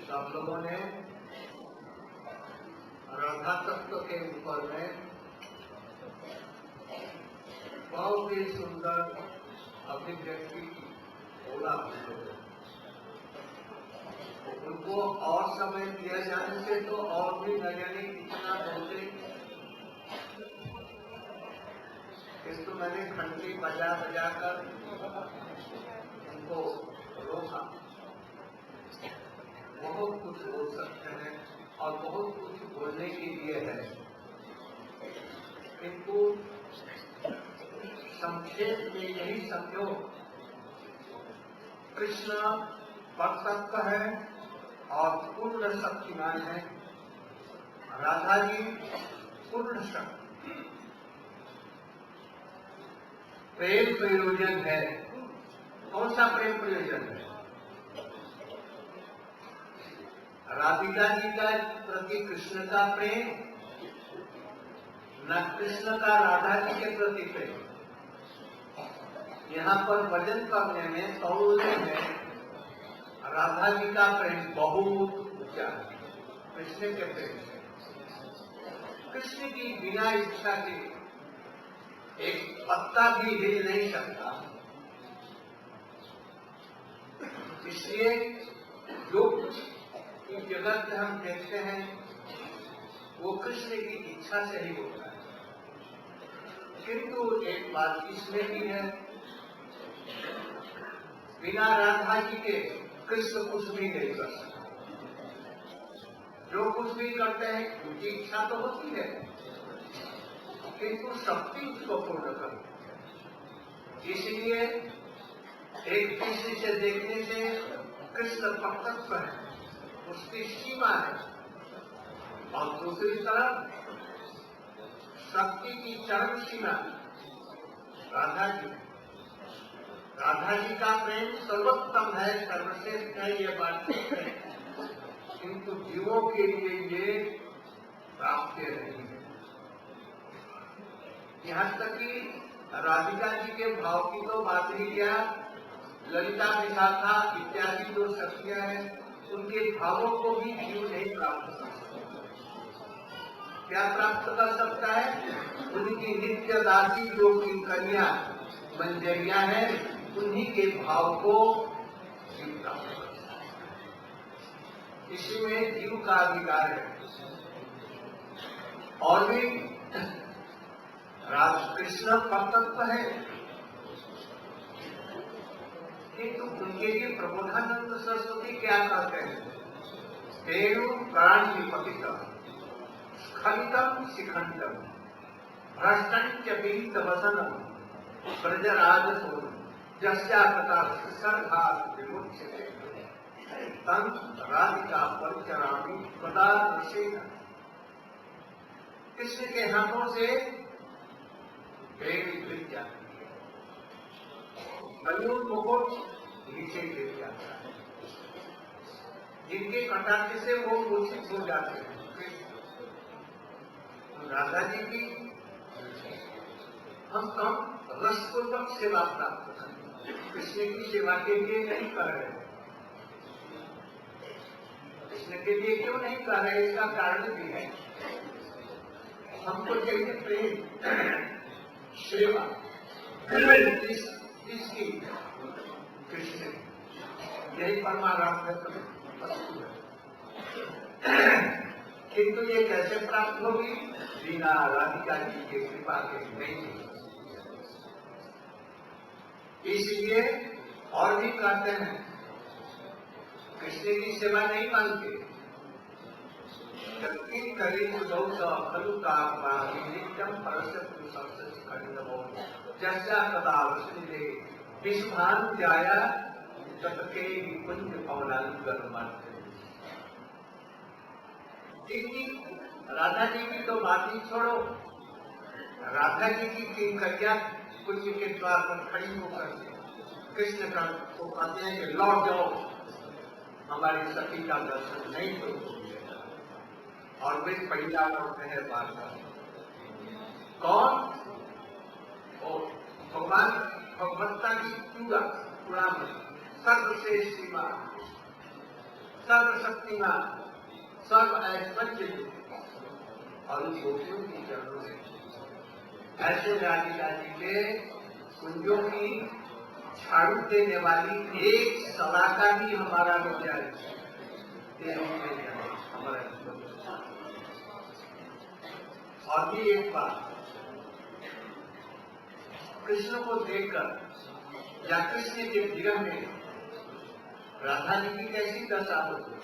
सब लोगों ने राधा तत्व के ऊपर में बहुत ही सुंदर अभिव्यक्ति बोला। उनको और समय दिया जाने से तो और भी न जाने कितना बोलते। इसको मैंने घंटी बजा बजा कर उनको रोका। बहुत कुछ बोल सकते हैं और बहुत कुछ बोलने के लिए है, किंतु संक्षेप में यही समझो, कृष्ण परतत्व है और पूर्ण शक्तिमान है। राधा जी पूर्ण शक्ति, प्रेम प्रयोजन है। कौन सा प्रेम प्रयोजन है? राधिका जी का प्रति कृष्ण का प्रेम, न कृष्ण का राधा जी के प्रति प्रेम। यहाँ पर वजन करने में तौलने में राधा जी का प्रेम बहुत ऊंचा है कृष्ण के प्रेम से। कृष्ण की बिना इच्छा के एक पत्ता भी हिल नहीं सकता। इसलिए जो कुछ जगत में हम देखते हैं वो कृष्ण की इच्छा से ही होता है। किंतु एक बात इसमें भी है, बिना राधा जी के कृष्ण कुछ भी नहीं कर सकते। जो कुछ भी करते हैं उनकी इच्छा तो होती है, किंतु शक्ति उसको पूर्ण करती है। इसलिए एक दृष्टि से देखने से कृष्ण परतत्व है, उसकी सीमा है, और दूसरी तरफ शक्ति की चरम सीमा राधा जी। राधा जी का प्रेम सर्वोत्तम है, सर्वश्रेष्ठ है, ये बात ठीक है, किंतु जीवों के लिए ये प्राप्य नहीं है। यहाँ तक कि राधिका जी के भाव की तो बात ही क्या, ललिता विशाखा इत्यादि जो शक्तियां हैं उनके भावों को भी जीव नहीं प्राप्त कर सकता। क्या प्राप्त कर सकता है? उनकी नित्य दासी जो किंकरियां मंजरिया है, उन्हीं के भाव को जीव प्राप्त कर सकता है। इसी में जीव का अधिकार है। और भी कृष्ण परतत्व है, किंतु उनके लिए प्रबोधानंद सरस्वती क्या करते हैं? तेरु प्राणी पतितम स्खलितम शिखंडम भ्रष्टं च पीत वसनम ब्रजराज सोम जस्या कथा सर्धा विमुच्यते तं राधिका परिचरामि पदार्थ। कृष्ण के हाथों से बेड़ी गिर जाती है, मयूर मुकुट नीचे गिर जाता है, जिनके कटाक्ष से वो मूर्छित हो जाते हैं। तो राधा जी की हम कम रसपूर्वक सेवा प्राप्त करें, कृष्ण की सेवा के लिए नहीं कर रहे। कृष्ण के लिए क्यों नहीं कर रहे, इसका कारण भी है। हमको चाहिए प्रेम सेवा इसकी कृष्ण, यही परमाराध्य वस्तु है। किंतु ये कैसे प्राप्त होगी? बिना राधिका जी के कृपा के नहीं। इसलिए और भी कहते हैं कृष्ण की सेवा नहीं मानते। जैसा कदा विश्वान जाया तटके कुंज पवनानुगर मानते। राधा जी की तो बात ही छोड़ो, राधा जी की किंकरियां कुंज के द्वार पर खड़ी होकर कृष्ण का को कहते हैं कि लौट जाओ, हमारी सती का दर्शन नहीं तो मिलेगा। और वे पहिला लौटते हैं बार बार। कौन? भगवान भगवत्ता की पूरा में सर्वश्रेष्ठ सीमा सर्वशक्तिमान, सर्व ऐश्वर्य और उन गोपियों की चरणों से ऐसे राधिका जी के कुंजों की झाड़ू देने वाली एक सलाका भी हमारा विद्यालय हमारा। और भी एक बात, कृष्ण को देखकर या कृष्ण के विरह में राधा जी की कैसी दशा होती है।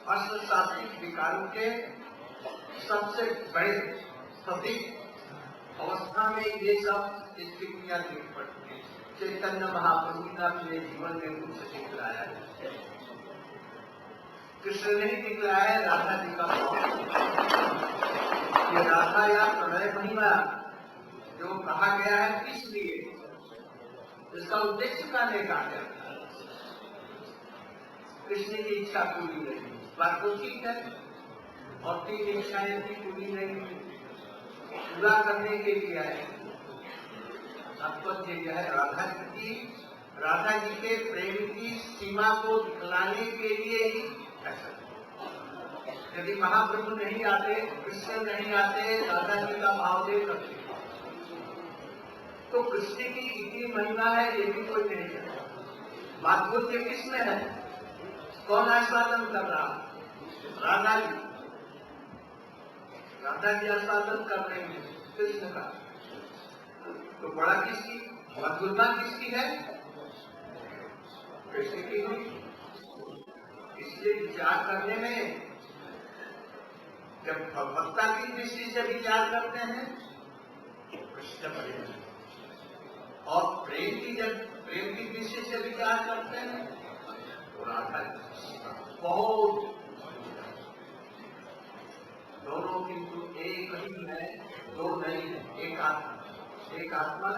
अष्टसात्विक विकारों के सबसे बड़े प्रतीक अवस्था में ये सब स्थितियां देख पड़ती है। चैतन्य महाप्रभु ने अपने जीवन में कुछ दिखलाया है, कृष्ण ने ही दिखलाया है राधा जी का ये राधा या प्रणय महिमा जो कहा गया है, किस लिए, इसका उद्देश्य का नहीं कहा गया। कृष्ण की इच्छा पूरी नहीं, बात तो ठीक है, और तीन इच्छाएं भी पूरी नहीं, पूरा करने के लिए है। आपको यह है राधा जी के प्रेम की सीमा को दिखलाने के लिए ही ऐसा। यदि महाप्रभु नहीं आते, कृष्ण नहीं आते, राधा जी का भाव दे सकते, तो कृष्ण की इतनी महिमा है ये भी कोई नहीं करता। बात बुद्ध किसमें है, कौन आस्वादन कर रहा, राधा जी। राधा जी आस्वादन कर रही है कृष्ण का, तो बड़ा किसकी, मधुरमा किसकी है, कृष्ण की हुई। इसलिए विचार करने में जब भक्ता की दृष्टि से विचार करते हैं तो कृष्ण बड़े, और प्रेम की दृष्टि से विचार करते हैं तो राधा बहुत। दोनों किंतु एक ही है, दो नहीं है, एक आत्मा, एक आत्मा,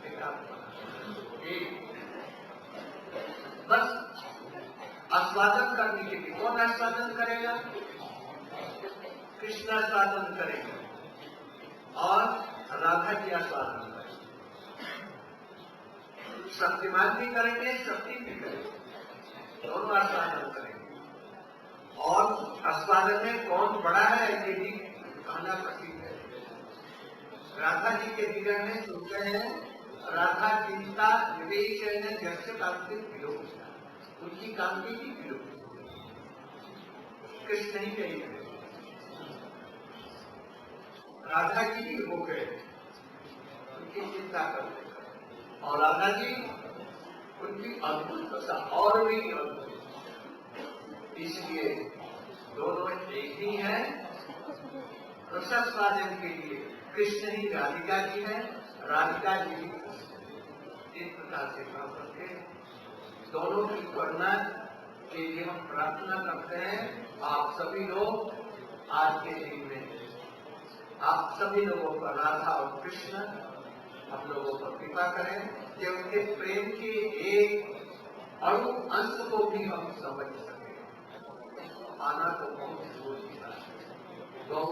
एक आत्मा, एक। बस आस्वादन करने के लिए कौन आस्वादन करेगा, कृष्ण आस्वादन करेगा और राधा जी आस्वादन करेगा। शक्तिमान भी करेंगे, शक्ति भी करेंगे, दोनों आस्वादन करेंगे। और आस्वादन में कौन बड़ा है ये भी कहना प्रसिद्ध है। राधा जी के विरह में सुनते हैं, राधा चिंता निवेश है जैसे कांति विलोक, उनकी कांति की विलोक, कृष्ण ही नहीं है। राधा जी भी हो गए उनकी चिंता करते, और राधा जी उनकी अद्भुत दशा और भी अद्भुत। इसलिए दोनों एक ही है। रसास्वादन के लिए कृष्ण ही राधिका जी है, राधिका जी भी इस प्रकार से काम करके दोनों की करुणा के लिए हम प्रार्थना करते हैं। आप सभी लोग आज के दिन में आप सभी लोगों पर राधा और कृष्ण हम लोगों पर कृपा करें कि उनके प्रेम के एक अणु अंश को भी हम समझ सकें। आना तो बहुत दूर की बात है। गौ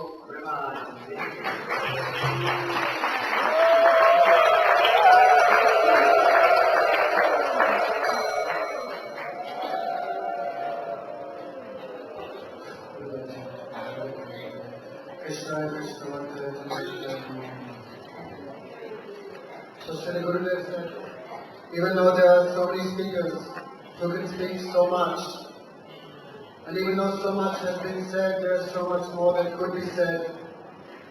So Sri Gurudev said, even though there are so many speakers who can speak so much, and even though so much has been said, there is so much more that could be said,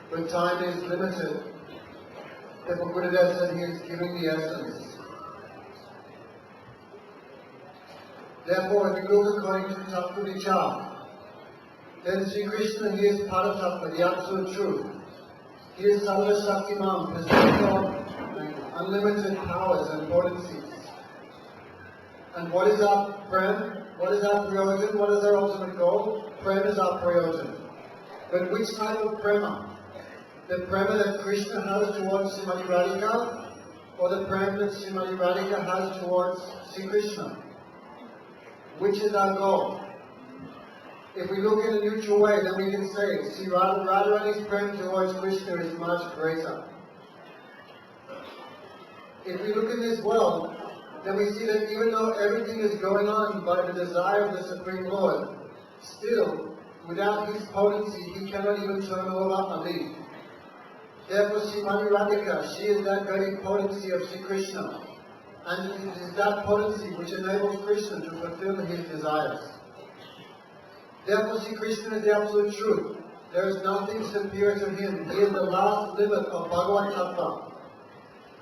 but time is limited. Therefore Gurudev said he is giving the essence. Therefore, if we look according to Tattva Vichar, then Sri Krishna, he is Paratattva, the absolute truth. He is Sarva Shaktiman, possessor of unlimited powers and potencies. And what is our prem? What is our prayojan? What is our ultimate goal? Prem is our prayojan. But which type of prema? The prema that Krishna has towards Srimati Radhika, or the prema that Srimati Radhika has towards Sri Krishna? Which is our goal? If we look in a neutral way, then we can say Sri Radharani's prema towards Krishna is much greater. If we look in this world, then we see that even though everything is going on by the desire of the Supreme Lord, still, without his potency, he cannot even turn over a leaf. Therefore, Srimati Radhika, she is that very potency of Sri Krishna. And it is that potency which enables Krishna to fulfill his desires. Therefore, Sri Krishna is the absolute truth. There is nothing superior to him. He is the last limit of Bhagavad Tattva.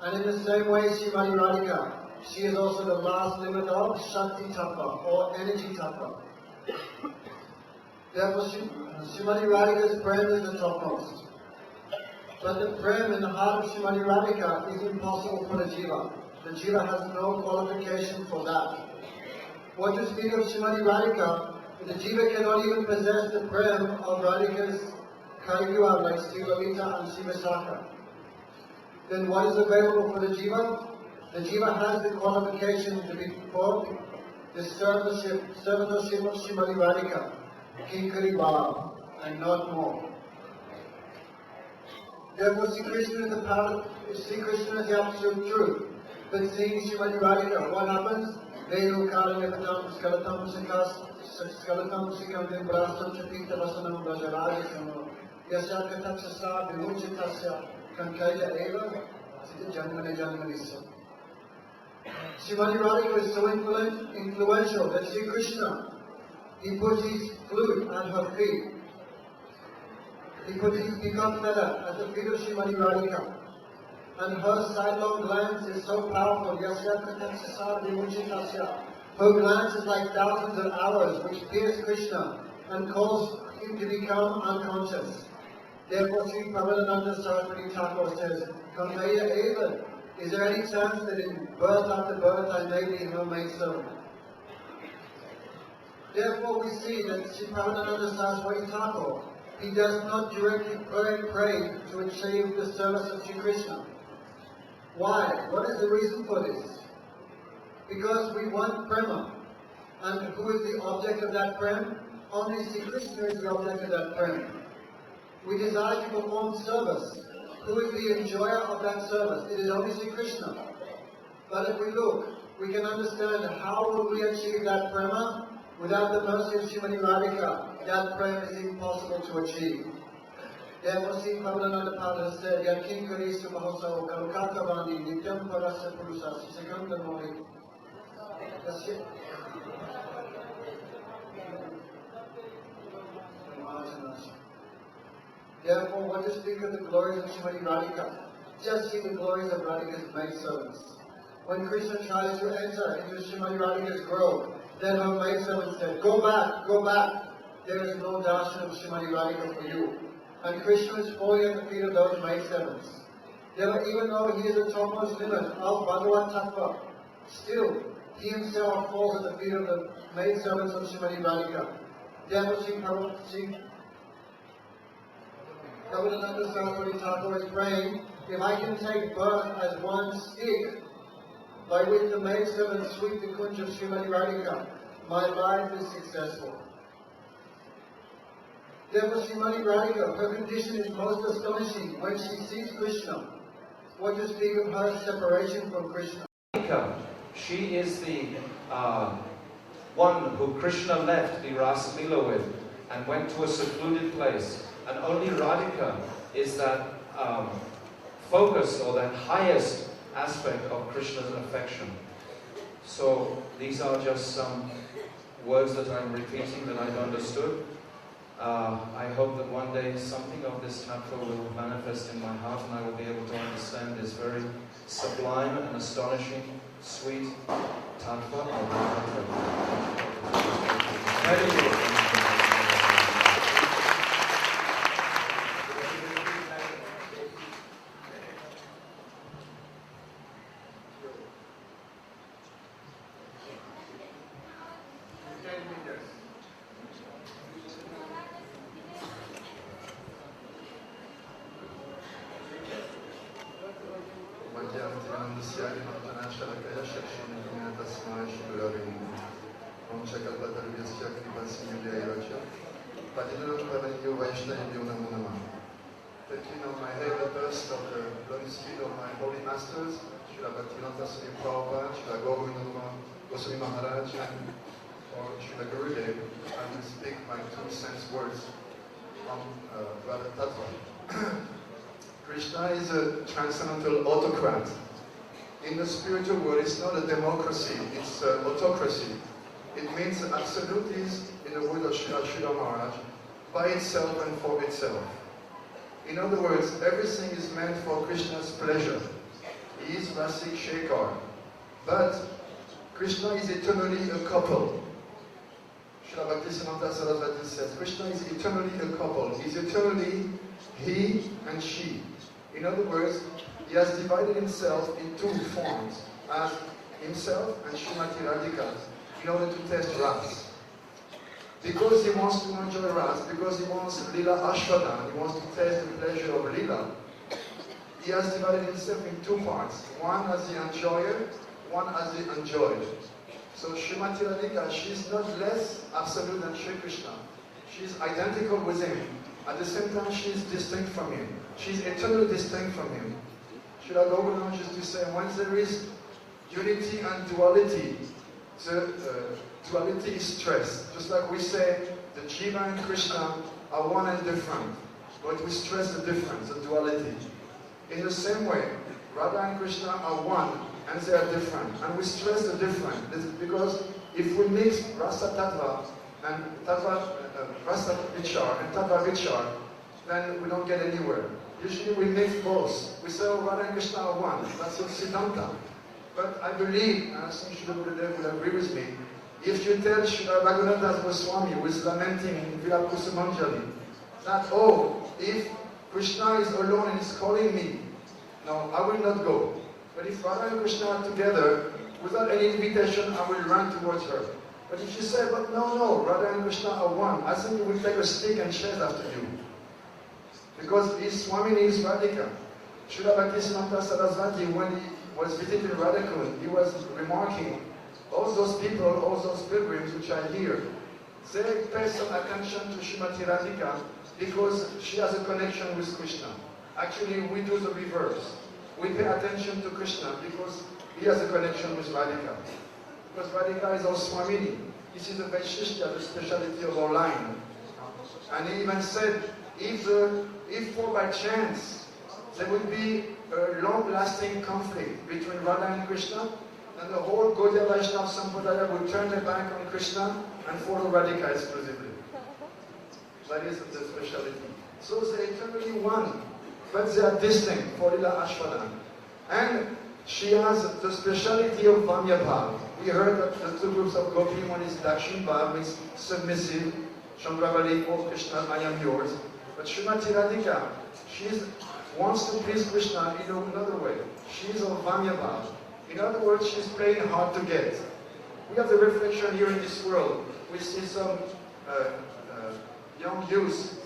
And in the same way, Srimati Radhika, she is also the last limit of Shakti Tattva, or energy Tattva. Therefore, Srimati Radhika's prem is the topmost. But the prem in the heart of Srimati Radhika is impossible for the jiva. The jiva has no qualification for that. What to speak of Srimati Radhika, the jiva cannot even possess the prem of Radhika's Kaligula like Sri Lalita and Sri Visakha. Then what is available for the jiva? The jiva has the qualification to be for the servitorship of Srimati Radhika, Kinkari Bhav, and not more. Therefore, Sri Krishna is the power. Sri Krishna is the absolute truth. But seeing Srimati Radhika, what happens? Vedu Karanyapatam Skalatam Skalatam Sikam Vimbrastam Chapita Vasanam Vajarajasamo Yasakatatsasa Vimuchitasya Kankaya Eva Sita Janmani Janmanisya. Srimati Radhika is so influential that Sri Krishna, he puts his flute at her feet. He put his peacock feather at the feet of Srimati Radhika. And her sidelong glance is so powerful. Her glance is like thousands of arrows which pierce Krishna and cause him to become unconscious. Therefore, Sri Prabhupada Saraswati Thakur says, Kamaya Eva, is there any chance that in birth after birth I may be her maidservant? Therefore, we see that Sri Prabhupada Saraswati Thakur, he does not directly pray to achieve the service of Sri Krishna. Why? What is the reason for this? Because we want prema. And who is the object of that prem? Only Sri Krishna is the object of that prem. We desire to perform service. Who is the enjoyer of that service? It is only Sri Krishna. But if we look, we can understand how will we achieve that prema? Without the mercy of Srimati Radhika, that prem is impossible to achieve. Therefore, Sri Prabhupada Pada said, Yakin Karisu Mahosao Kalukata Vani Nityam Parasya Purusa Sisekanda Mori. That's it. Therefore, what to speak of the glories of Srimati Radhika? Just see the glories of Radhika's maidservants. When Krishna tries to enter into Srimati Radhika's grove, then her maidservant said, Go back, go back. There is no darshan of Srimati Radhika for you. And Krishna is falling at the feet of those maidservants. Even though he is the topmost limit of Bhagavad Tattva, still, he himself falls at the feet of the maidservants of Srimati Radhika. Therefore, Sri Govardhan Saraswati Thakur is praying, if I can take birth as one stick, by which the maidservants sweep the kunj of Srimati Radhika, my life is successful. Therefore, Srimati Radhika, her condition is most astonishing when she sees Krishna. What to speak of her separation from Krishna? She is the one who Krishna left the Rasa Leela with and went to a secluded place. And only Radhika is that focus or that highest aspect of Krishna's affection. So these are just some words that I'm repeating that I've understood. I hope that one day something of this tattva will manifest in my heart and I will be able to understand this very sublime and astonishing, sweet tattva of Radhika. taking on my head the dust of the bloody feet of my holy masters, Srila Bhaktivedanta Swami Prabhupada, Srila Govardhan Goswami Maharaj, or Srila Gurudev, I will speak my 2 cents words on Radha Tattva. Krishna is a transcendental autocrat. In the spiritual world, it's not a democracy, it's an autocracy. It means absolute is, in the word of Srila Maharaj, by itself and for itself. In other words, everything is meant for Krishna's pleasure. He is Rasik Shekhar. But Krishna is eternally a couple. Srila Bhaktisiddhanta Saraswati says, Krishna is eternally a couple. He is eternally he and she. In other words, he has divided himself in 2 forms, as himself and Srimati Radhika, in order to test Ras. Because he wants to enjoy Ras, because he wants Lila Ashwadan, he wants to taste the pleasure of Lila, he has divided himself in 2 parts. One as the enjoyer, one as the enjoyed. So Srimati Radhika, she is not less absolute than Sri Krishna. She is identical with him. At the same time, she is distinct from him. She is eternally distinct from him. Srila Govardhan used to say, when there is unity and duality, the duality is stress. Just like we say, the Jiva and Krishna are one and different, but we stress the difference, the duality. In the same way, Radha and Krishna are one, and they are different, and we stress the difference. Because if we mix Rasa Tattva and Rasa Vichar and Tattva Vichar, then we don't get anywhere. Usually we mix both. We say, oh, Radha and Krishna are one. That's a Siddhanta. But I believe, and I think Srila Gurudev will agree with me, if you tell Srila Bhaktivedanta Swami, who is lamenting in Vilakusumanjali, that, oh, if Krishna is alone and is calling me, no, I will not go. But if Radha and Krishna are together, without any invitation, I will run towards her. But if you say, but no, Radha and Krishna are one, I think you will take a stick and chase after you. Because his Swami is Radhika. Srila Bhaktisiddhanta Saraswati, when he was visiting Radhakund, he was remarking, all those people, all those pilgrims which are here, they pay some attention to Srimati Radhika because she has a connection with Krishna. Actually, we do the reverse. We pay attention to Krishna because he has a connection with Radhika. Because Radhika is our Swamini. This is the Vaishishya, the speciality of our line. And he even said, if for by chance there would be a long-lasting conflict between Radha and Krishna, then the whole Gaudiya Vaishnava Sampradaya would turn their back on Krishna and follow Radhika exclusively. That is the speciality. So they are eternally one, but they are distinct for Lila Ashwadan. And she has the speciality of Vamya Bhav. We heard that the 2 groups of Gopi, one is Dakshin Bhav, means submissive, Chandravali, oh Krishna, I am yours. But Srimati Radhika, she wants to please Krishna in another way. She is of Vamya Bhav. In other words, she's playing hard to get. We have the reflection here in this world. We see some young youth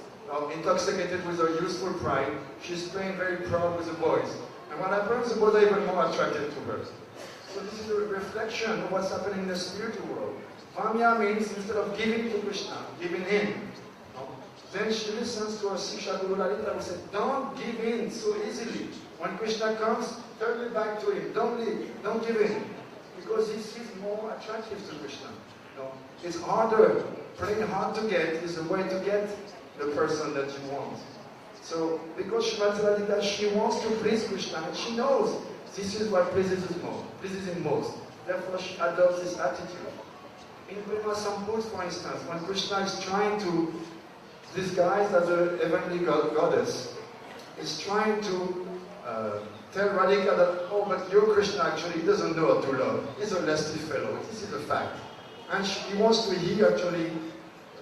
intoxicated with her youthful pride. She's playing very proud with the boys. And what happens, the boys are even more attracted to her. So this is a reflection of what's happening in the spiritual world. Vamya means instead of giving to Krishna, giving in. Then she listens to her Siksha Guru Lalita who said, don't give in so easily. When Krishna comes, turn it back to him. Don't leave, don't give in. Because he's more attractive to Krishna. No, it's harder. Playing hard to get is the way to get the person that you want. So, because Srimati Radhika, she wants to please Krishna, and she knows this is what pleases him most. Therefore, she adopts this attitude. In Prema Samput, for instance, when Krishna is trying to disguise as a heavenly goddess, is trying to tell Radhika that, oh, but your Krishna actually doesn't know how to love. He's a lusty fellow. This is a fact. And he wants to hear actually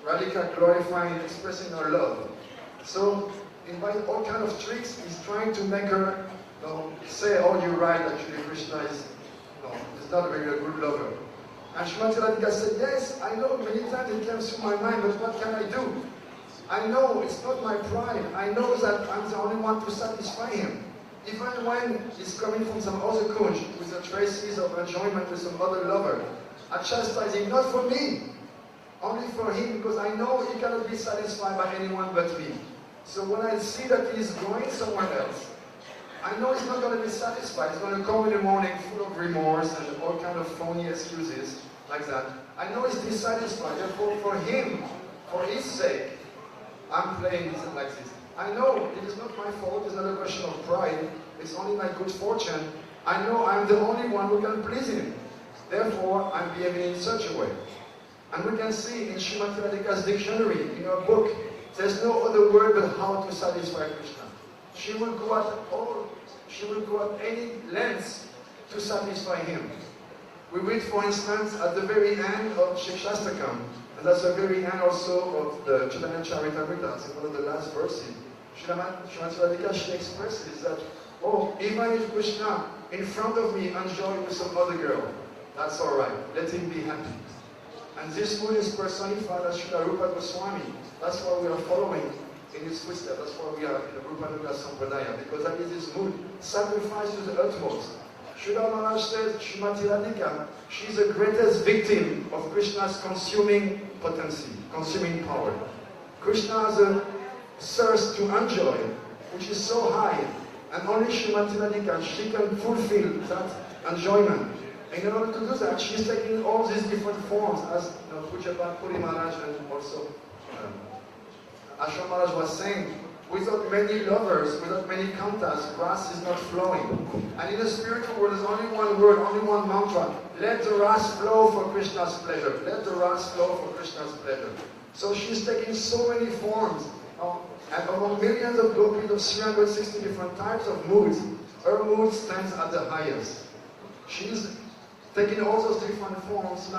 Radhika glorifying and expressing her love. So, by all kind of tricks, he's trying to make her say, oh, you're right, actually Krishna is not really a good lover. And Srimati Radhika said, yes, I know, many times it comes through my mind, but what can I do? I know it's not my pride. I know that I'm the only one to satisfy him. Even when he's coming from some other kunj, with the traces of enjoyment with some other lover, I chastise him, not for me, only for him, because I know he cannot be satisfied by anyone but me. So when I see that he's going somewhere else, I know he's not going to be satisfied. He's going to come in the morning full of remorse and all kind of phony excuses like that. I know he's dissatisfied. Therefore, for him, for his sake, I'm playing this like this. I know it is not my fault. It's not a question of pride. It's only my good fortune. I know I'm the only one who can please him. Therefore, I'm behaving in such a way. And we can see in Srimati Radhika's dictionary, in her book, there's no other word but how to satisfy Krishna. She will go at any lengths to satisfy him. We read, for instance, at the very end of Shikshastakam, and that's the very end also of the Chaitanya Charitamrita, it's one of the last verses. Srimati Radhika, she expresses that, oh, even if Krishna in front of me enjoying with some other girl, that's alright, let him be happy. And this mood is personified as Srila Rupa Goswami. That's why we are following in his footsteps. That's why we are in the Rupanuga Sampradaya, because that is his mood, sacrifice to the utmost. Srila Maharaj says, Srimati Radhika, she is the greatest victim of Krishna's consuming potency, consuming power. Krishna has a thirst to enjoy, which is so high, and only Srimati Radhika, she can fulfill that enjoyment. And in order to do that, she's taking all these different forms, as Pujapa Puri Maharaj and also Ashram Maharaj was saying, without many lovers, without many kantas, grass is not flowing. And in the spiritual world, there's only one word, only one mantra. Let the ras flow for Krishna's pleasure. Let the ras flow for Krishna's pleasure. So she's taking so many forms. And among millions of gopis of 360 different types of moods, her mood stands at the highest. She's taking all those different forms,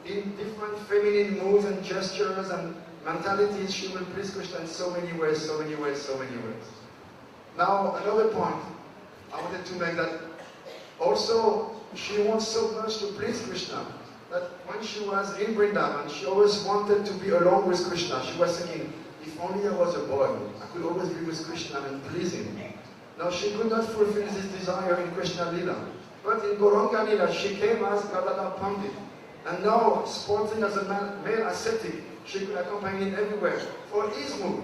in different feminine moods and gestures and mentalities, she will please Krishna in so many ways, so many ways, so many ways. Now, another point I wanted to make, that also she wants so much to please Krishna that when she was in Vrindavan, she always wanted to be alone with Krishna. She was thinking, if only I was a boy, I could always be with Krishna and please him. Now, she could not fulfill this desire in Krishna Lila. But in Gauranga Lila, she came as Gadadhar Pandit. And now, sporting as a male ascetic, she could accompany him everywhere for his mood,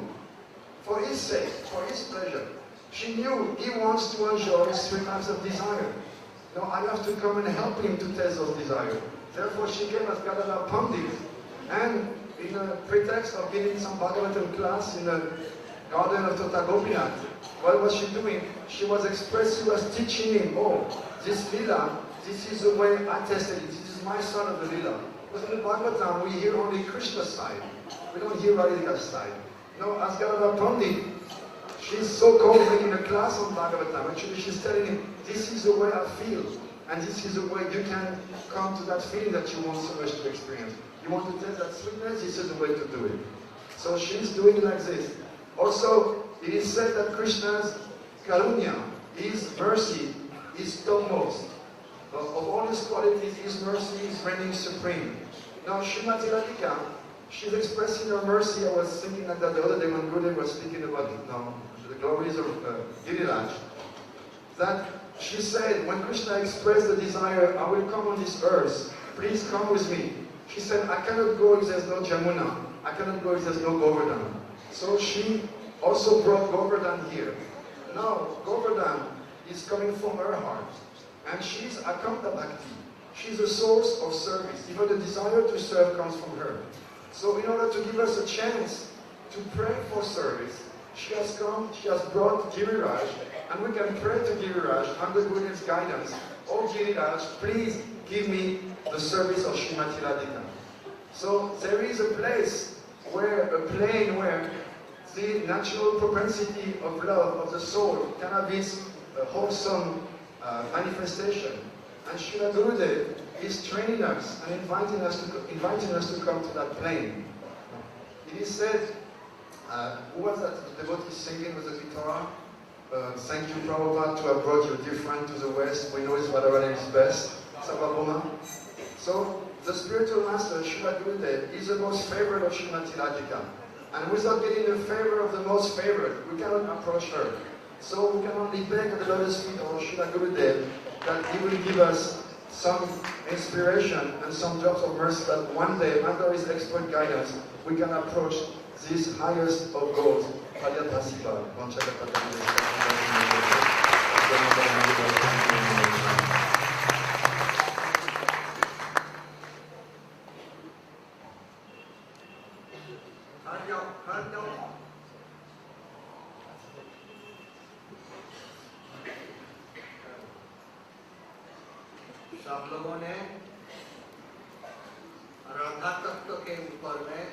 for his sake, for his pleasure. She knew he wants to enjoy his three types of desire. Now I have to come and help him to test those desires. Therefore she came as Gadadhar Pandit, and in a pretext of giving some Bhagavatam class in the garden of Tota Gopinath, what was she doing? She was expressing, she was teaching him, oh, this lila, this is the way I tested it, this is my son of the lila. Because in the Bhagavatam, we hear only Krishna's side. We don't hear Radhika's side. No, as Gadadhar Pandit, she's so called in a class on Bhagavatam. Actually, she's telling him, this is the way I feel. And this is the way you can come to that feeling that you want so much to experience. You want to taste that sweetness, this is the way to do it. So she's doing like this. Also, it is said that Krishna's karunya, his mercy, is topmost. Of all his qualities, his mercy is reigning supreme. Now, Srimati Radhika, she's expressing her mercy. I was thinking like that the other day when Gurudev was speaking about the glories of Giriraj, that she said, when Krishna expressed the desire, I will come on this earth, please come with me. She said, I cannot go if there's no Jamuna. I cannot go if there's no Govardhan. So she also brought Govardhan here. Now, Govardhan is coming from her heart. And she's Akanta Bhakti. She's a source of service. Even the desire to serve comes from her. So in order to give us a chance to pray for service, she has brought Giriraj, and we can pray to Giriraj under Gurudev's guidance. Oh Giriraj, please give me the service of Srimati Radhika. So there is a place where, a plane where the natural propensity of love of the soul can have its wholesome manifestation. And Srila Gurudev is training us and inviting us to come to that plane. It is said, who was that devotee singing with the guitar? Thank you, Prabhupada, to have brought your dear friend to the West. We know his Radharani is best. Sarvabhauma. So, the spiritual master, Srila Gurudev, is the most favorite of Srimati Radhika. And without getting the favor of the most favorite, we cannot approach her. So we can only beg at the lotus feet of Srila Gurudev that he will give us some inspiration and some drops of mercy that one day, under his expert guidance, we can approach this highest of goals, Paryatasiva, सब लोगों ने राधा तत्व के ऊपर में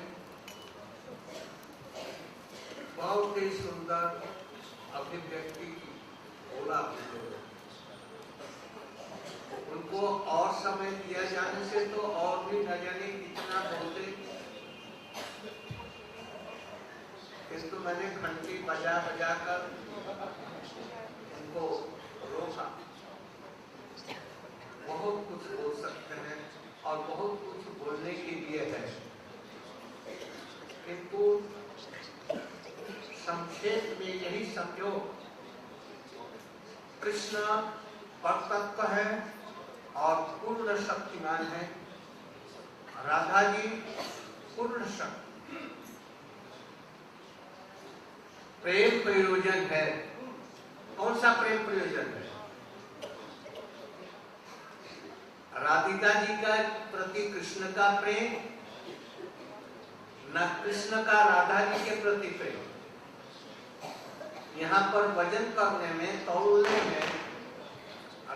बहुत ही सुंदर अभिव्यक्ति बोला। उनको और समय दिया जाने से तो और भी न जाने कितना बोलते, किंतु मैंने घंटी बजा बजा कर उनको रोका। बहुत कुछ बोल सकते हैं और बहुत कुछ बोलने के लिए है, किंतु संक्षेप में यही समझो, कृष्ण परतत्व है और पूर्ण शक्तिमान है, राधा जी पूर्ण शक्ति। प्रेम प्रयोजन है। कौन सा प्रेम प्रयोजन है? राधिका जी का प्रति कृष्ण का प्रेम, न कृष्ण का राधा जी के प्रति प्रेम। यहाँ पर वजन करने में, तौलने में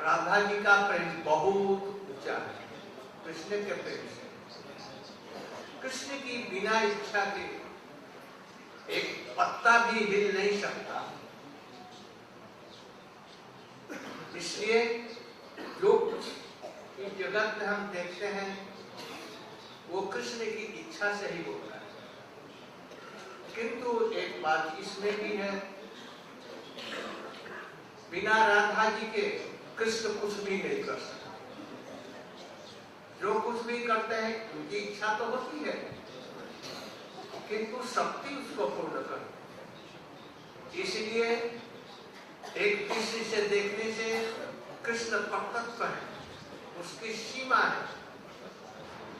राधा जी का प्रेम बहुत ऊंचा है कृष्ण के प्रेम से। कृष्ण की बिना इच्छा के एक पत्ता भी हिल नहीं सकता। इसलिए जो कुछ इस जगत में हम देखते हैं वो कृष्ण की इच्छा से ही होता है। किंतु एक बात इसमें भी है, बिना राधा जी के कृष्ण कुछ भी नहीं कर सकता। जो कुछ भी करते हैं उनकी इच्छा तो होती है, किंतु शक्ति उसको पूर्ण कर। इसलिए एक दृष्टि से देखने से कृष्ण परतत्व है, उसकी सीमा है,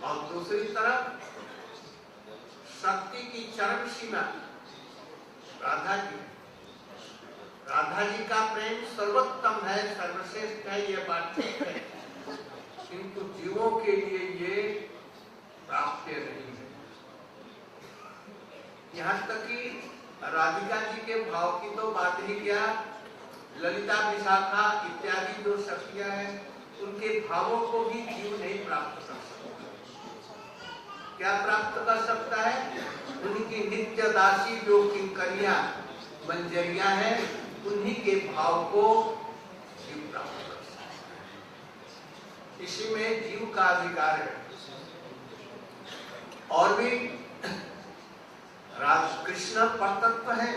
और दूसरी तरफ शक्ति की चरम सीमा राधा जी। राधा जी का प्रेम सर्वोत्तम है, सर्वश्रेष्ठ है, ये बात ठीक है, किंतु जीवों के लिए ये प्राप्य नहीं है। यहाँ तक कि राधिका जी के भाव की तो बात ही क्या, ललिता विशाखा इत्यादि जो शक्तियां हैं उनके भावों को भी जीव नहीं प्राप्त कर सकता। क्या प्राप्त कर सकता है? उनकी नित्य दासी जो किंकरियां मंजरियां हैं, उन्हीं के भाव को जीव प्राप्त कर सकता है। इसी में जीव का अधिकार है। और भी कृष्ण परतत्व है,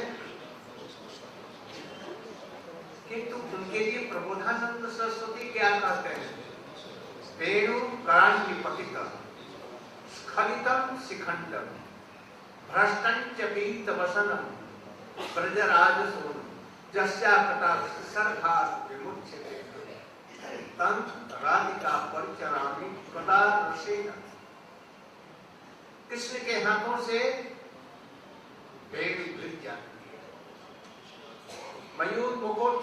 किंतु उनके लिए प्रबोधानंद सरस्वती क्या कहते हैं? वेणु करांतिपतितम स्खलितम शिखंडम भ्रष्टंच पीतवसनम ब्रजराजसून जस्या कथा सर्घात् विमुच्यते तं राधिका परिचरामि कदा रसेन। कृष्ण के हाथों से वेणु गिर जाती है, मयूर मुकुट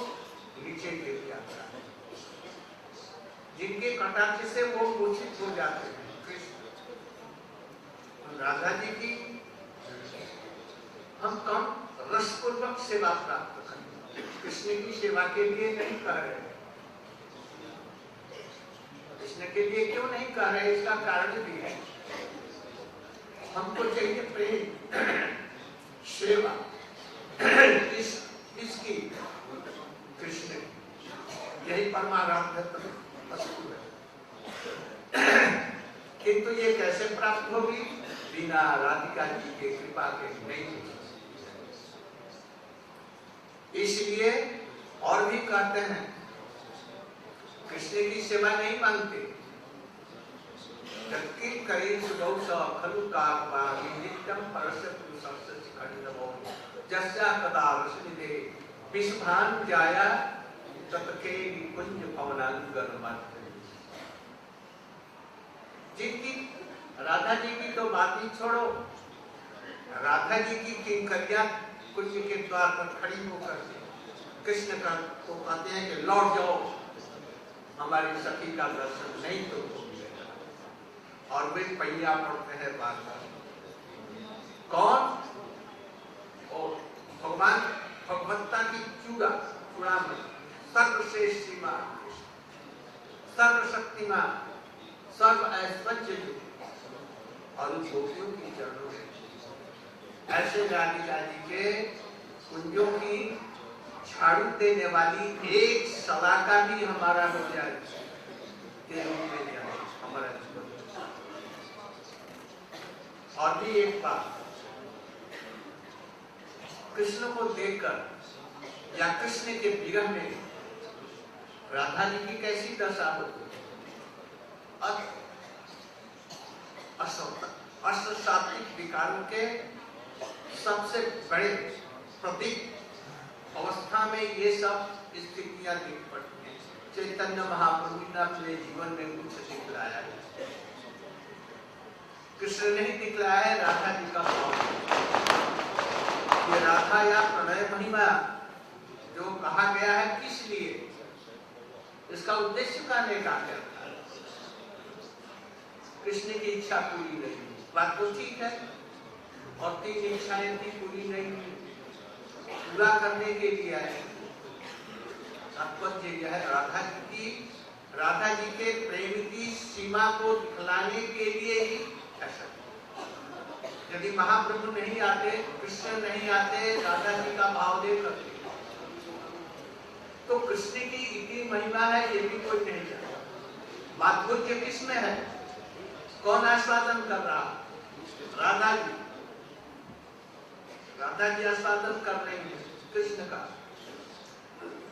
नीचे गिर जाता है, जिनके कटाक्ष से वो मूर्छित हो जाते हैं। कृष्ण राधा जी की हम कम रसपूर्वक सेवा प्राप्त करें, कृष्ण की सेवा के लिए नहीं कर रहे। कृष्ण के लिए क्यों नहीं कर रहे, इसका कारण भी है। हमको चाहिए प्रेम, सेवा, इसकी कृष्ण, यही परमाराध्य वस्तु है। किंतु ये कैसे प्राप्त होगी? बिना राधिका जी के कृपा के नहीं। इसलिए और भी कहते हैं कृष्ण की सेवा नहीं मांगते। जस्या कदा रसनिधे विश्वान जाया तत्के निकुंज पवनांगन मात्र। जिनकी राधा जी की तो बात ही छोड़ो, राधा जी की किंकरियां कुंज के द्वार पर खड़ी होकर कृष्ण का को कहते हैं कि लौट जाओ, हमारी सखी का दर्शन नहीं तुमको मिलेगा। और वे पैया पड़ते हैं बार बार। कौन? भगवान भगवत्ता की चूड़ामणि, सर्वश्रेष्ठ सीमा, सर्वशक्तिमान, सर्व ऐश्वर्य और उन गोपियों की चरणों में ऐसे राधिका जी के कुंजों की झाड़ू देने वाली एक सलाका भी हमारा हो जाए के रूप में जाए हमारा जीवन। और भी एक बात, कृष्ण को देखकर या कृष्ण के विरह में राधा जी की कैसी दशा होती, अष्टसात्विक विकारों के सबसे बड़े प्रतीक अवस्था में ये सब स्थितियां दिख पड़ती हैं। चैतन्य महाप्रभु ने अपने जीवन में कुछ दिखलाया है, कृष्ण नहीं दिखलाया है, राधा जी का भाव। ये राधा या प्रणय महिमा जो कहा गया है, किस लिए, इसका उद्देश्य कहने का क्या था? कृष्ण की इच्छा पूरी नहीं, बात तो ठीक है, और 3 इच्छाएं थी पूरी नहीं, पूरा करने के लिए आए। तात्पर्य यह है राधा जी के प्रेम की सीमा को दिखलाने के लिए ही ऐसा। यदि महाप्रभु नहीं आते, कृष्ण नहीं आते, राधा जी का भाव दे करते, तो कृष्ण की इतनी महिमा है ये भी कोई नहीं जानता। माधुर्य किसमें है? कौन आस्वादन कर रहा? राधा जी। राधा जी आस्वादन कर रही है कृष्ण का,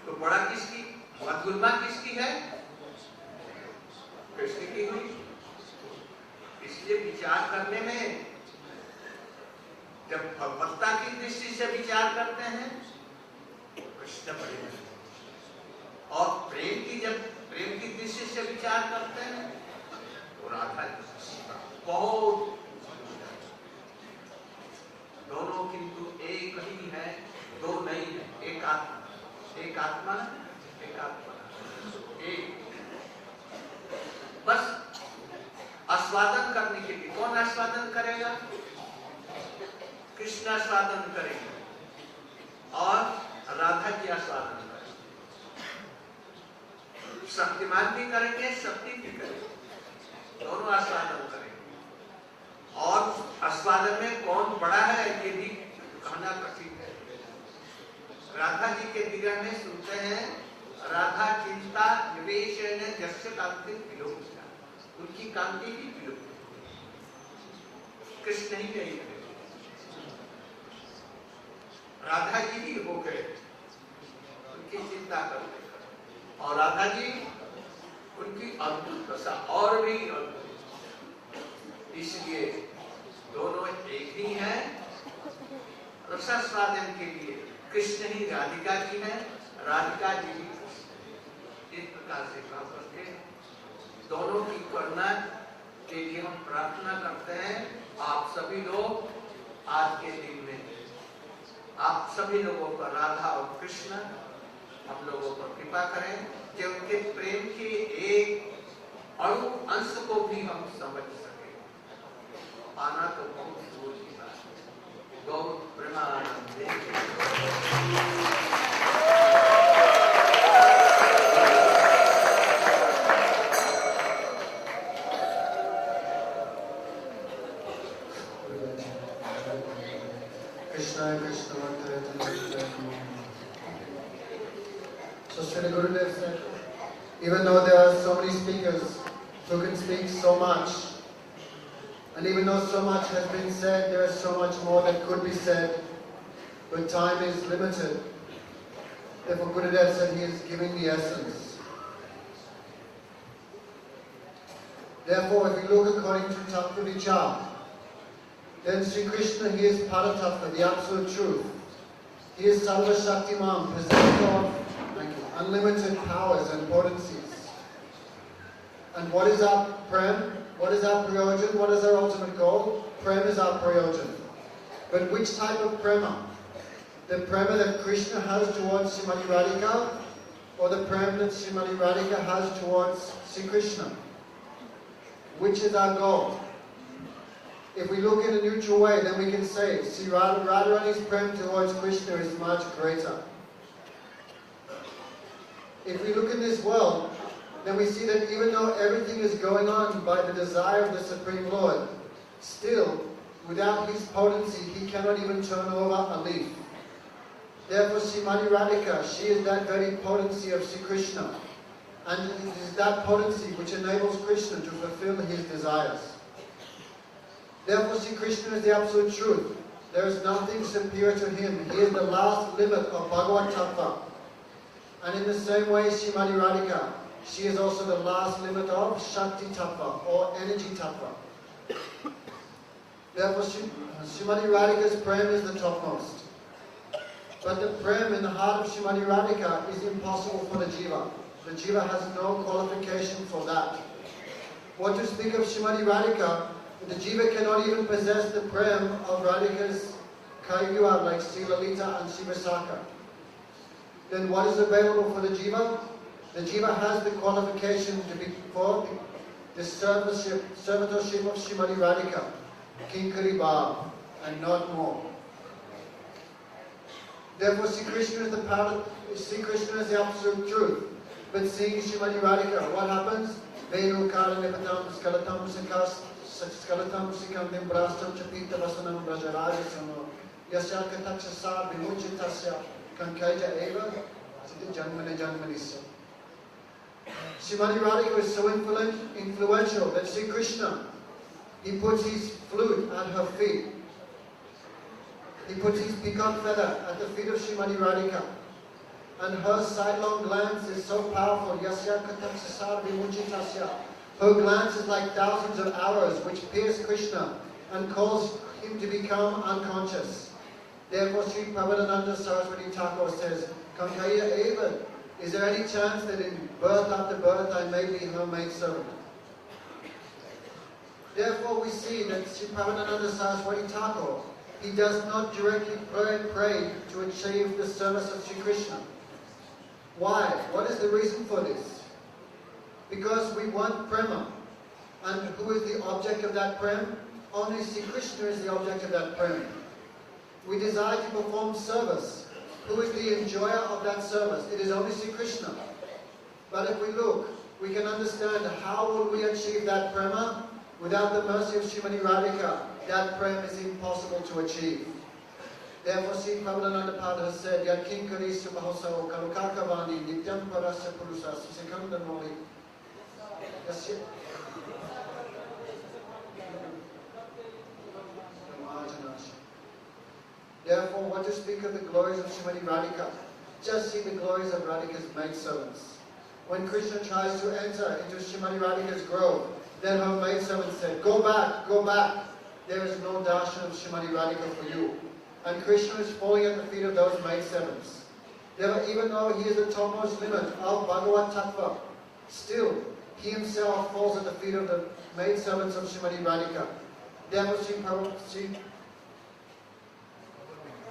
तो बड़ा किसकी, मधुरमा किसकी है? कृष्ण की हुई। इसलिए विचार करने में जब भगवत्ता की दृष्टि से विचार करते हैं कृष्ण बड़े, और प्रेम की दृष्टि से विचार करते हैं तो राधा जी बहुत। दोनों किंतु एक ही है, दो नहीं है, एक आत्मा, एक आत्मा, एक आत्मा, एक। बस आस्वादन करने के लिए कौन आस्वादन करेगा? कृष्ण आस्वादन करेंगे और राधा जी आस्वादन करेंगे। शक्तिमान भी करेंगे, शक्ति भी करेंगे, दोनों आस्वादन करेंगे। और आस्वादन में कौन बड़ा है ये भी कहना कठिन है। राधा जी के विरह में सुनते हैं, राधा चिंता निवेशन जस्य कांति विलोकिता, उनकी कांति भी विलोकित, कृष्ण ही नहीं है। राधा जी भी हो गए उनकी चिंता करते, और राधा जी उनकी अद्भुत दशा और भी अद्भुत। इसलिए दोनों एक ही हैं। रसास्वादन के लिए कृष्ण ही राधिका जी है, राधिका जी भी इस प्रकार से काम करके दोनों की करुणा के लिए हम प्रार्थना करते हैं। आप सभी लोग आज के दिन में आप सभी लोगों पर राधा और कृष्ण हम लोगों पर कृपा करें कि उनके प्रेम के एक अणु अंश को भी हम समझ सके। आना तो बहुत दूर की बात है। गौ प्रेमानंदे। Krishna Krishna So Srila Gurudev said, even though there are so many speakers who can speak so much, and even though so much has been said, there is so much more that could be said, but time is limited. Therefore Gurudev said he is giving the essence. Therefore, if you look according to Tattva Vichar, then Sri Krishna, he is Paratattva, the absolute truth. He is Sarva Shaktiman, possessor of unlimited powers and potencies. And what is our prem? What is our prayojan? What is our ultimate goal? Prem is our prayojan. But which type of prema? The prema that Krishna has towards Srimati Radhika, or the prema that Srimati Radhika has towards Sri Krishna? Which is our goal? If we look in a neutral way, then we can say Sri Radharani's prema towards Krishna is much greater. If we look in this world, then we see that even though everything is going on by the desire of the Supreme Lord, still, without His potency, He cannot even turn over a leaf. Therefore, Srimati Radhika, she is that very potency of Sri Krishna. And it is that potency which enables Krishna to fulfill his desires. Therefore, Sri Krishna is the absolute truth. There is nothing superior to Him. He is the last limit of Bhagavat Tattva. And in the same way, Srimati Radhika, she is also the last limit of Shakti Tattva, or energy Tattva. Therefore, Srimati Radhika's prem is the topmost. But the prem in the heart of Srimati Radhika is impossible for the jiva. The jiva has no qualification for that. What to speak of Srimati Radhika, the jiva cannot even possess the prem of Radhika's Kaiyuva like Sri Lalita and Sri Visakha. Then what is available for the jiva? The jiva has the qualification to be for the servitorship of Srimati Radhika, Kinkari Bhav, and not more. Therefore, Sri Krishna is the absolute truth. But seeing Srimati Radhika, what happens? Venu kala nipatam skalatam sikas skalatam sikandim brastam chapita vasanam brajarajasano yasya kataksasa vimuchitasya kankaja eva siti janmane janmanisya. Srimati Radhika is so influential that Sri Krishna, He puts His flute at her feet. He puts His peacock feather at the feet of Srimati Radhika. And her sidelong glance is so powerful. Yasya kataksasar vimuchitasya. Her glance is like thousands of arrows which pierce Krishna and cause him to become unconscious. Therefore, Sri Prabhupada Saraswati Thakur says, Kankaya Eva, is there any chance that in birth after birth I may be her maidservant? Therefore, we see that Sri Prabhupada Saraswati Thakur, he does not directly pray to achieve the service of Sri Krishna. Why? What is the reason for this? Because we want prema. And who is the object of that prem? Only Sri Krishna is the object of that prem. We desire to perform service. Who is the enjoyer of that service? It is only Sri Krishna. But if we look, we can understand how will we achieve that prema? Without the mercy of Srimati Radhika, that prem is impossible to achieve. Therefore, Sri Prabhupada Pada has said, Yat kinkari subhasao kalukakavani nityam parasya purusa susikandanoli. Therefore, what to speak of the glories of Srimati Radhika? Just see the glories of Radhika's maidservants. When Krishna tries to enter into Srimati Radhika's grove, then her maidservant said, Go back, go back. There is no darshan of Srimati Radhika for you. And Krishna is falling at the feet of those maidservants. Even though he is the topmost limit of Bhagavat Tattva, still, he himself falls at the feet of the maidservants of Srimati Radhika. Therefore, Sri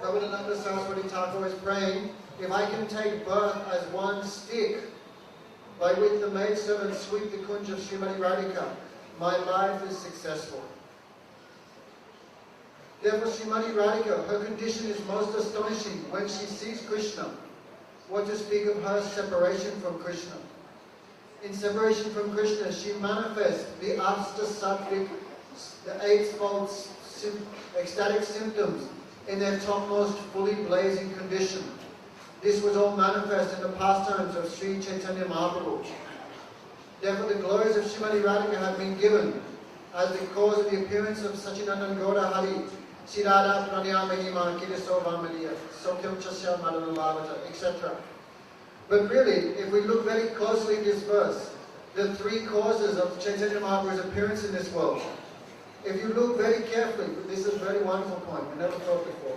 Prabhupada Saraswati Thakur is praying, if I can take birth as one stick, by which the maidservants sweep the kunj of Srimati Radhika, my life is successful. Therefore, Srimati Radhika, her condition is most astonishing when she sees Krishna. What to speak of her separation from Krishna? In separation from Krishna, she manifests the Asta Sattvic, the eightfold ecstatic symptoms in their topmost fully blazing condition. This was all manifest in the pastimes of Sri Chaitanya Mahaprabhu. Therefore, the glories of Srimati Radhika have been given as the cause of the appearance of Sachinandan Gaura Hari, Sirada Pranya Mahima Kirisova Maria, Sokyam Chasya Madanalavata, etc. But really, if we look very closely at this verse, the three causes of Chaitanya Mahaprabhu's appearance in this world, if you look very carefully, this is a very wonderful point, we never thought before.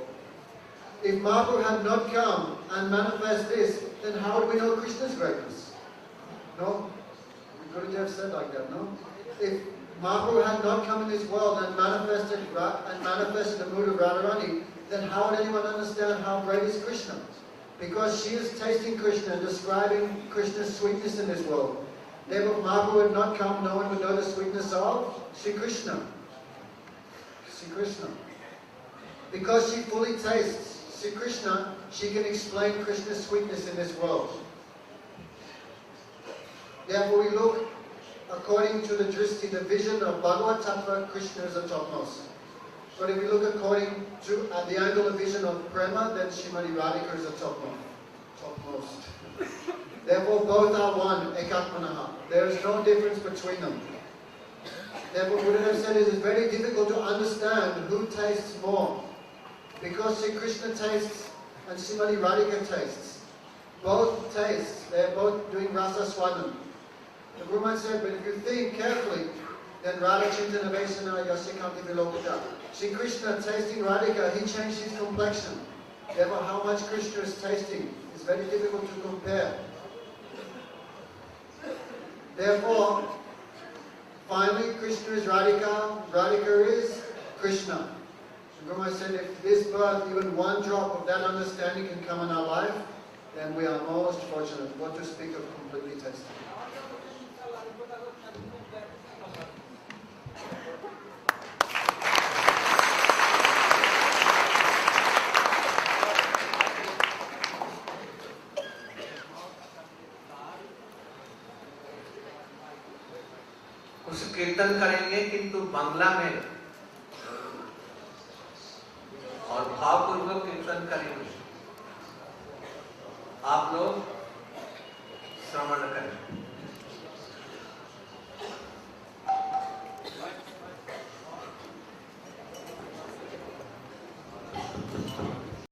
If Mahaprabhu had not come and manifest this, then how do we know Krishna's greatness? No? We couldn't have said like that, no? If Mahaprabhu had not come in this world and manifested the mood of Radharani, then how would anyone understand how great is Krishna? Because she is tasting Krishna and describing Krishna's sweetness in this world. Therefore, if Mahaprabhu had not come, no one would know the sweetness of Sri Krishna. Sri Krishna. Because she fully tastes Sri Krishna, she can explain Krishna's sweetness in this world. Therefore, we look according to the drishti, the vision of Bhagavad Tattva, Krishna is the topmost. But if we look according to at the angle of vision of Prema, then Srimati Radhika is the topmost. Therefore, both are one, ekatmanaha. There is no difference between them. Therefore, Buddha has said it is very difficult to understand who tastes more. Because Sri Krishna tastes and Srimati Radhika tastes. Both taste. They are both doing rasa swadam. The Guru Maharaj said, but if you think carefully, then Radha Chintana Vaisana Yasyakanti Vilokita. Sri Krishna tasting Radhika, he changed his complexion. Therefore, how much Krishna is tasting is very difficult to compare. Therefore, finally, Krishna is Radhika, Radhika is Krishna. The Guru Maharaj said, if this birth, even one drop of that understanding can come in our life, then we are most fortunate. What to speak of completely tasting. कुछ कीर्तन करेंगे किंतु बांग्ला में